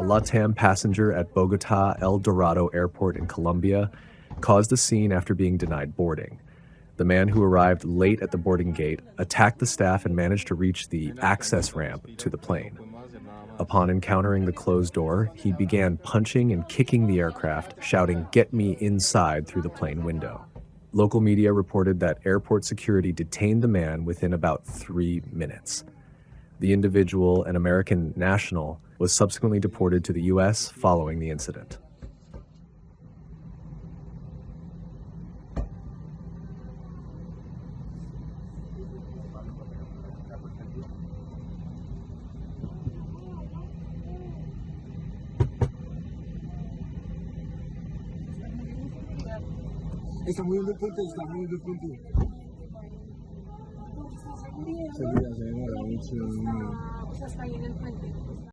a LATAM passenger at Bogotá El Dorado Airport in Colombia, caused a scene after being denied boarding. The man, who arrived late at the boarding gate, attacked the staff and managed to reach the access ramp to the plane. Upon encountering the closed door, he began punching and kicking the aircraft, shouting, "Get me inside," through the plane window. Local media reported that airport security detained the man within about 3 minutes. The individual, an American national, was subsequently deported to the U.S. following the incident. Está muy de punto, está muy de punto. Seguridad, se demora mucho. Está ahí en el frente.